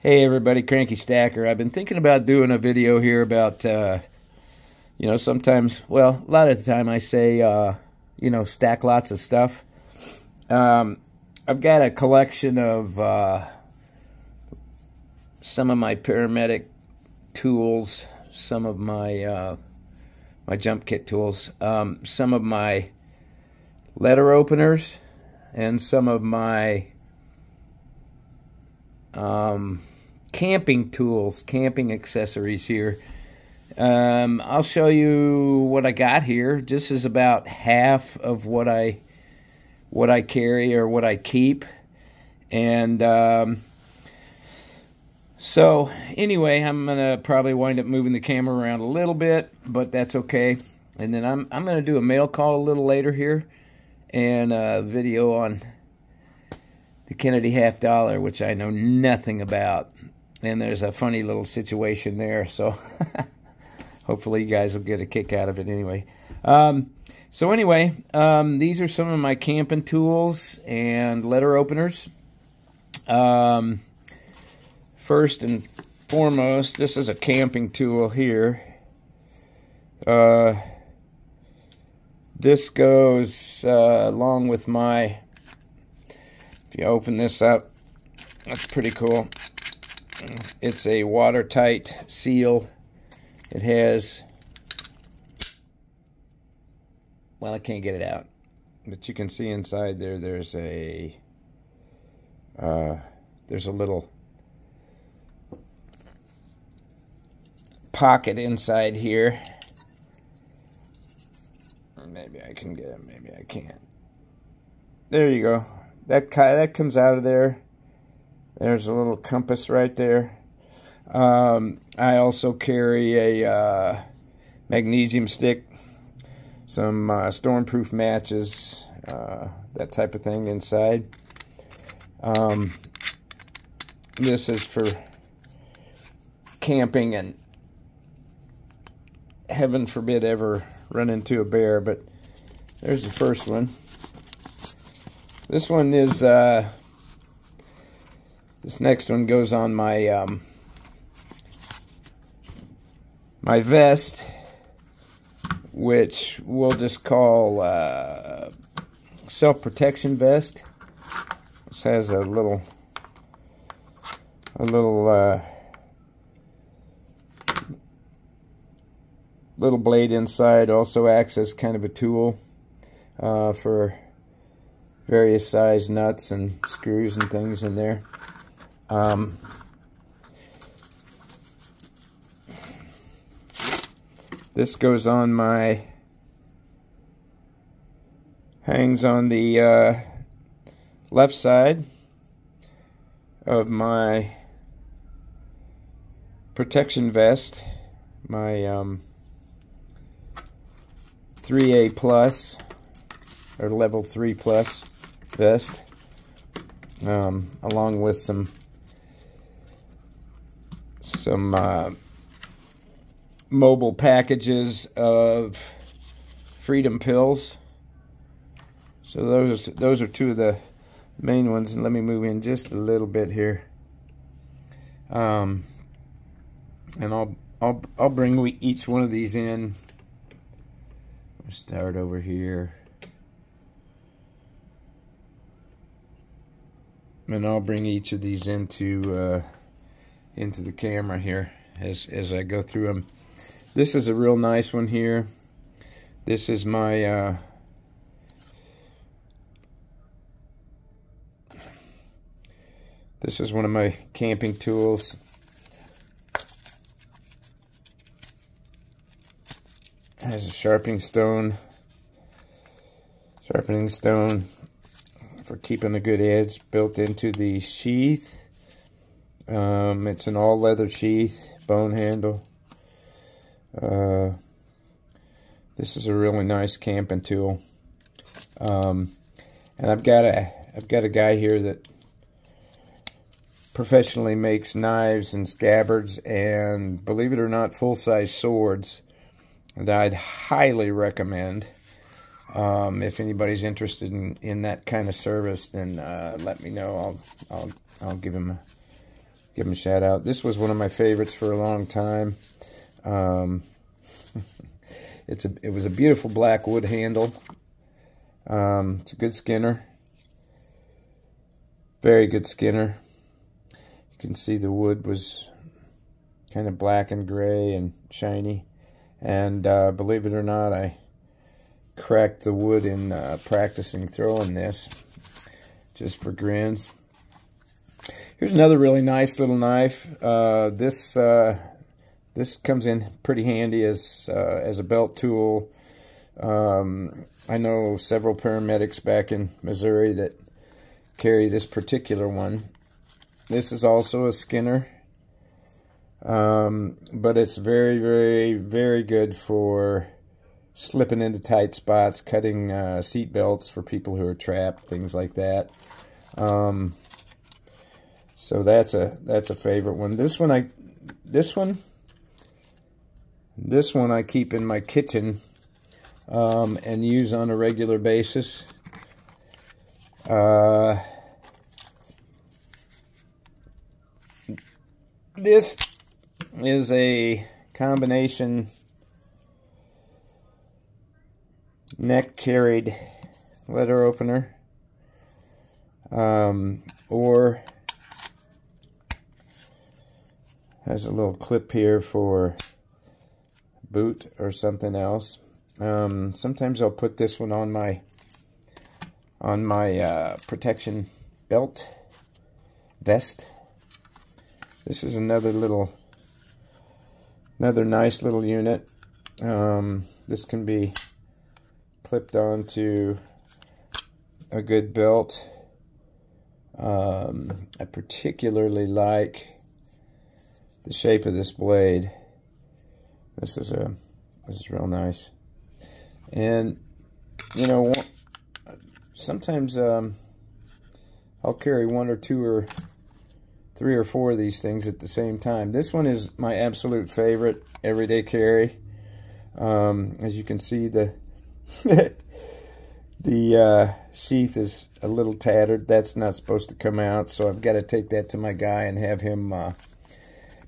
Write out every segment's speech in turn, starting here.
Hey everybody, Cranky Stacker. I've been thinking about doing a video here about, sometimes, well, a lot of the time I say, stack lots of stuff. I've got a collection of some of my paramedic tools, some of my my jump kit tools, some of my letter openers, and some of my camping tools, camping accessories here. I'll show you what I got here. This is about half of what I carry or what I keep. And so anyway, I'm gonna probably wind up moving the camera around a little bit, but that's okay. And then I'm gonna do a mail call a little later here, and a video on the Kennedy half dollar, which I know nothing about. And there's a funny little situation there, so hopefully you guys will get a kick out of it anyway. These are some of my camping tools and letter openers. First and foremost, this is a camping tool here. This goes along with my, if you open this up, that's pretty cool. It's a watertight seal. It has, well, I can't get it out, but you can see inside there, there's a little pocket inside here. Maybe I can get it, maybe I can't. There you go. That comes out of there. There's a little compass right there. I also carry a magnesium stick, some stormproof matches, that type of thing inside. This is for camping and heaven forbid ever run into a bear, but there's the first one. This one is, this next one goes on my my vest, which we'll just call self-protection vest. This has a little blade inside. Also acts as kind of a tool for various size nuts and screws and things in there. This goes on my, hangs on the left side of my protection vest, my 3A plus or level 3 plus vest, along with some mobile packages of Freedom pills. So those are two of the main ones. And let me move in just a little bit here, and I'll bring each one of these in. I'll start over here, and I'll bring each of these into the camera here as I go through them. This is a real nice one here. This is my this is one of my camping tools. It has a sharpening stone for keeping a good edge built into the sheath. It's an all leather sheath, bone handle. This is a really nice camping tool. And I've got a guy here that professionally makes knives and scabbards and, believe it or not, full-size swords that I'd highly recommend. If anybody's interested in that kind of service, then let me know. I'll give him give them a shout out. This was one of my favorites for a long time. It was a beautiful black wood handle. It's a good skinner. Very good skinner. You can see the wood was kind of black and gray and shiny. And believe it or not, I cracked the wood in practicing throwing this, just for grins. Here's another really nice little knife. This comes in pretty handy as a belt tool. I know several paramedics back in Missouri that carry this particular one. This is also a skinner, but it's very, very, very good for slipping into tight spots, cutting seat belts for people who are trapped, things like that. So that's a favorite one. This one I keep in my kitchen and use on a regular basis. This is a combination neck carried letter opener, or has a little clip here for boot or something else. Sometimes I'll put this one on my protection vest. This is another nice little unit. This can be clipped onto a good belt. I particularly like the shape of this blade. This is real nice. And you know, sometimes I'll carry one or two or three or four of these things at the same time. This one is my absolute favorite everyday carry. As you can see, the the sheath is a little tattered. That's not supposed to come out, so I've got to take that to my guy and have him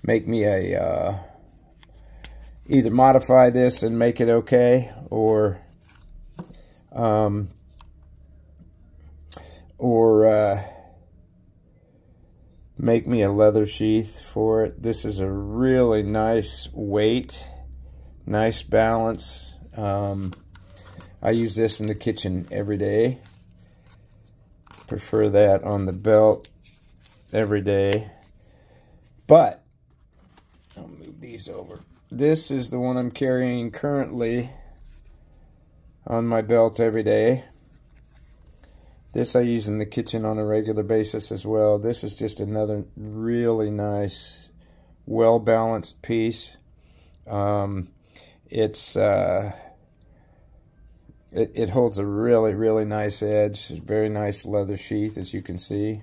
make me a either modify this and make it okay, or make me a leather sheath for it. This is a really nice weight, nice balance. I use this in the kitchen every day. Prefer that on the belt every day. But I'll move these over. This is the one I'm carrying currently on my belt every day. This I use in the kitchen on a regular basis as well. This is just another really nice, well-balanced piece. It holds a really, really nice edge. Very nice leather sheath, as you can see.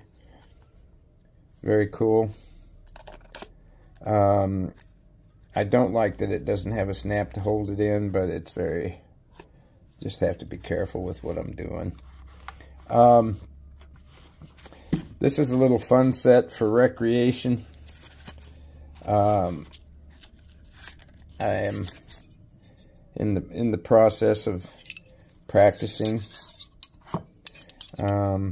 Very cool. I don't like that it doesn't have a snap to hold it in, but it's very, just have to be careful with what I'm doing. This is a little fun set for recreation. I am in the process of practicing. My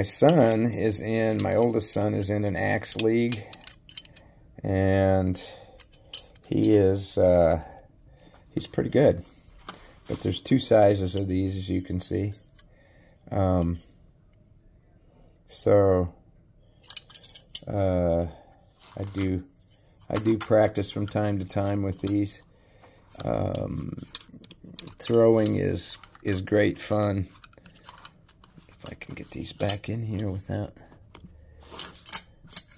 son is in, my oldest son is in an axe league, and he is he's pretty good. But there's two sizes of these, as you can see. I do practice from time to time with these. Throwing is great fun. If I can get these back in here without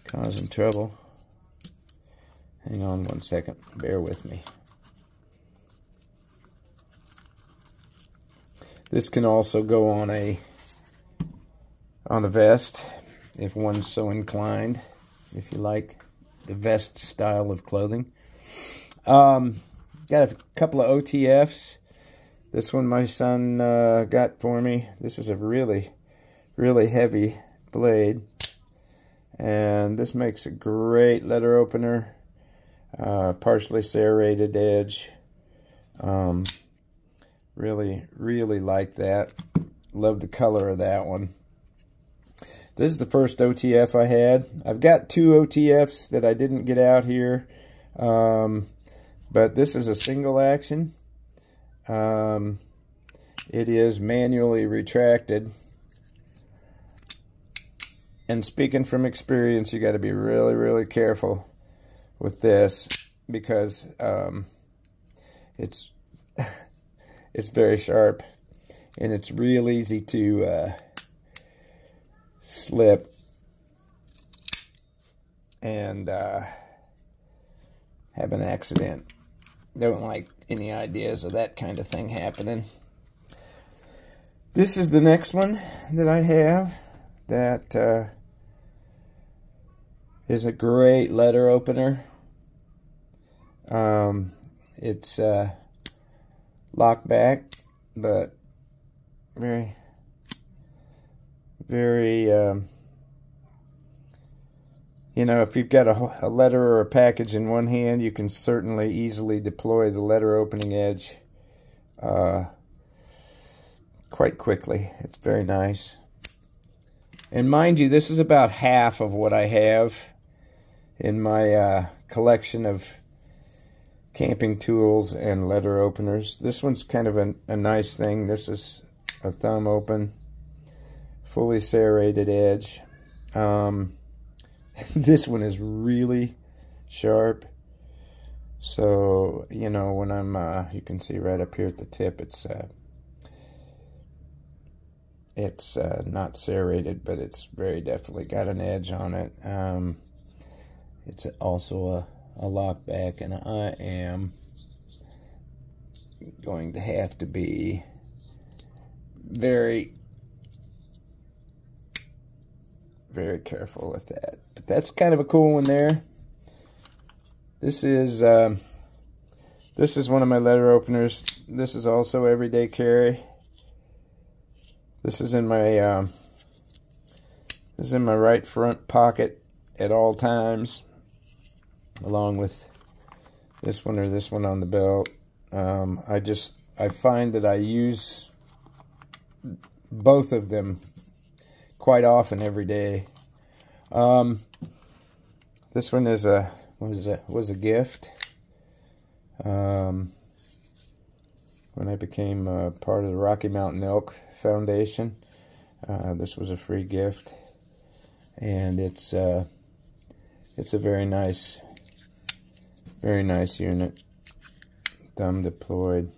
causing trouble. Hang on one second. Bear with me. This can also go on a vest if one's so inclined, if you like the vest style of clothing. Got a couple of OTFs. This one my son got for me. This is a really, really heavy blade, And this makes a great letter opener. Partially serrated edge. Really like that. Love the color of that one. This is the first OTF I had. I've got 2 OTFs that I didn't get out here. But this is a single action. It is manually retracted. And speaking from experience, you got to be really careful with this, because it's it's very sharp, and it's real easy to slip and have an accident. Don't like any ideas of that kind of thing happening. This is the next one that I have that is a great letter opener. It's lock back, but very you know, if you've got a letter or a package in one hand, you can certainly easily deploy the letter opening edge quite quickly. It's very nice. And mind you, this is about half of what I have in my collection of camping tools and letter openers. This one's kind of a nice thing. This is a thumb open, fully serrated edge. This one is really sharp. So, you know, when I'm, you can see right up here at the tip, it's not serrated, but it's very definitely got an edge on it. It's also a lock back, and I am going to have to be very careful with that. But that's kind of a cool one there. This is one of my letter openers. This is also everyday carry. This is in my right front pocket at all times, along with this one or this one on the belt. I find that I use both of them quite often every day. This one is was a gift when I became part of the Rocky Mountain Elk Foundation. This was a free gift, and it's a very nice unit. Thumb deployed.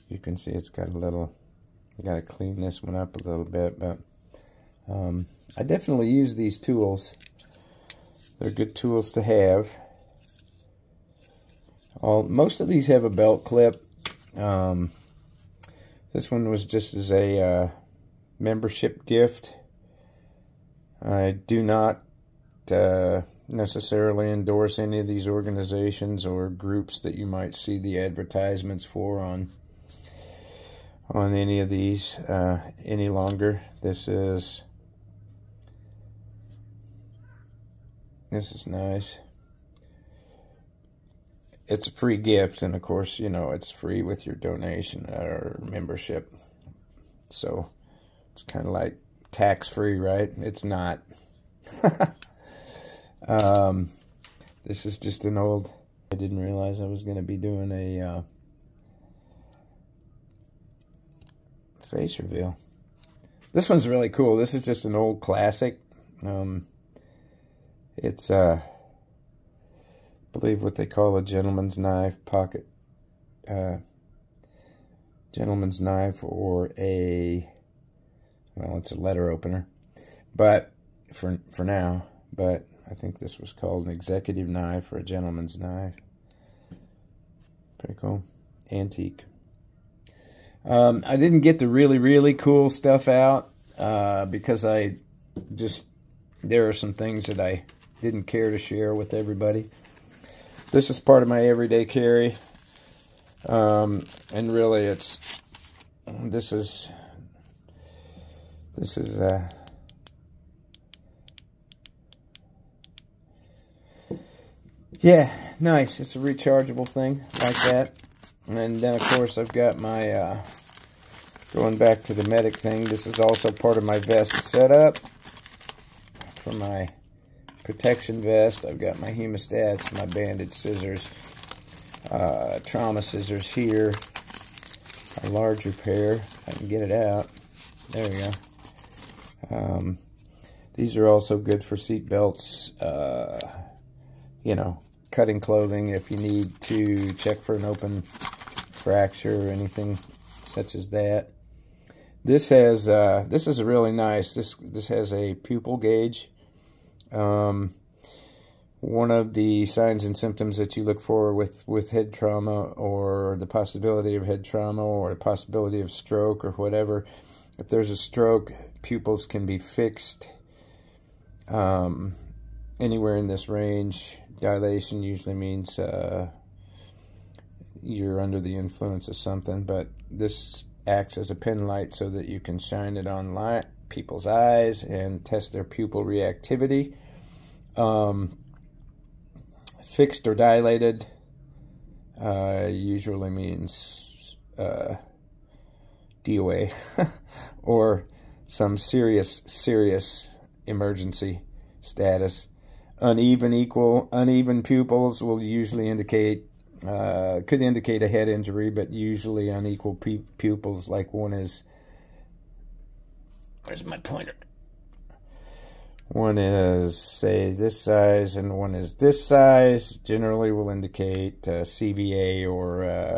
You can see it's got a little. I got to clean this one up a little bit, but I definitely use these tools. They're good tools to have. Most of these have a belt clip. This one was just as a membership gift. I do not necessarily endorse any of these organizations or groups that you might see the advertisements for on any of these any longer. This is nice. It's a free gift, and of course, you know, it's free with your donation or membership. So it's kind of like tax-free, right? It's not. This is just an old. I didn't realize I was going to be doing a face reveal. This one's really cool. This is just an old classic. It's I believe what they call a gentleman's knife pocket, gentleman's knife, or it's a letter opener, but for now. But I think this was called an executive knife or a gentleman's knife. Pretty cool, antique. I didn't get the really cool stuff out because there are some things that I didn't care to share with everybody. This is part of my everyday carry, and really this is Yeah, nice. It's a rechargeable thing like that. And then, of course, I've got my, going back to the medic thing, this is also part of my vest setup. For my protection vest, I've got my hemostats, my bandage scissors, trauma scissors here, a larger pair, if I can get it out. There we go. These are also good for seat belts, you know, cutting clothing if you need to check for an open fracture or anything such as that. This has this is really nice. This has a pupil gauge. One of the signs and symptoms that you look for with head trauma, or the possibility of head trauma, or the possibility of stroke or whatever. If there's a stroke, pupils can be fixed anywhere in this range. Dilation usually means you're under the influence of something, but this acts as a pin light so that you can shine it on people's eyes and test their pupil reactivity. Fixed or dilated usually means DOA or some serious emergency status. Uneven pupils will usually indicate, could indicate a head injury, but usually unequal pupils, like one is, where's my pointer? One is, say, this size, and one is this size, generally will indicate CVA or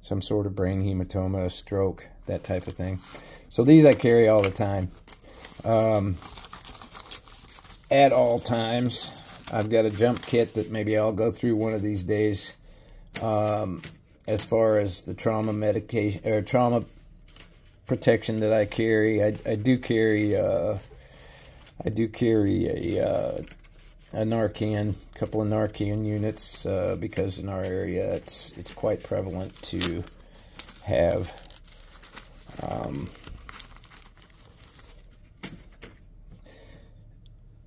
some sort of brain hematoma, a stroke, that type of thing. So these I carry all the time. At all times. I've got a jump kit that maybe I'll go through one of these days. As far as the trauma medication or trauma protection that I carry, I do carry a Narcan, a couple of Narcan units, because in our area it's quite prevalent to have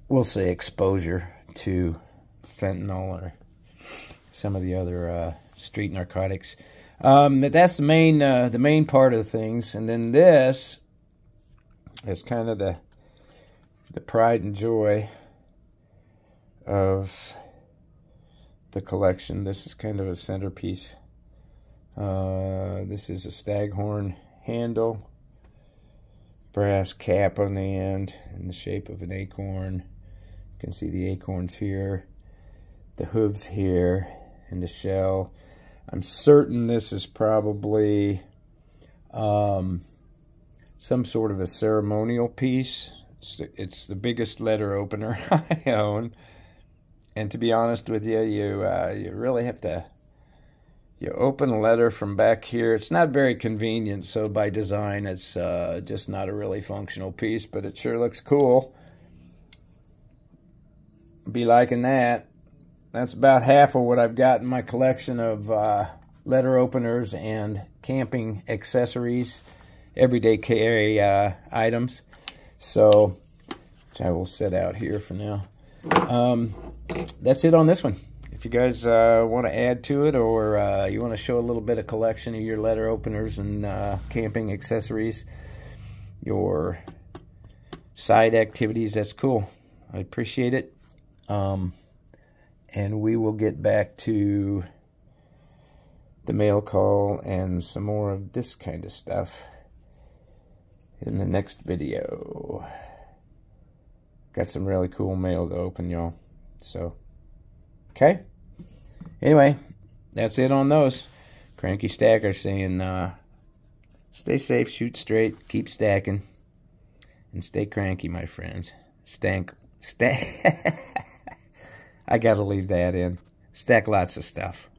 we'll say exposure to fentanyl or some of the other street narcotics. But that's the main part of the things. And then this is kind of the pride and joy of the collection. This is kind of a centerpiece. This is a Staghorn handle, brass cap on the end in the shape of an acorn. You can see the acorns here, the hooves here, and the shell. I'm certain this is probably some sort of a ceremonial piece. It's the biggest letter opener I own, and to be honest with you, you really have to, you open a letter from back here. It's not very convenient, so by design it's just not a really functional piece, but it sure looks cool. Be liking that. That's about half of what I've got in my collection of letter openers and camping accessories, everyday carry items. So, which I will set out here for now. That's it on this one. If you guys want to add to it, or you want to show a little bit of collection of your letter openers and camping accessories, your side activities, that's cool. I appreciate it. And we will get back to the mail call and some more of this kind of stuff in the next video. Got some really cool mail to open, y'all. So, okay. Anyway, that's it on those. Cranky Stacker saying, stay safe, shoot straight, keep stacking, and stay cranky, my friends. I gotta leave that in. Stack lots of stuff.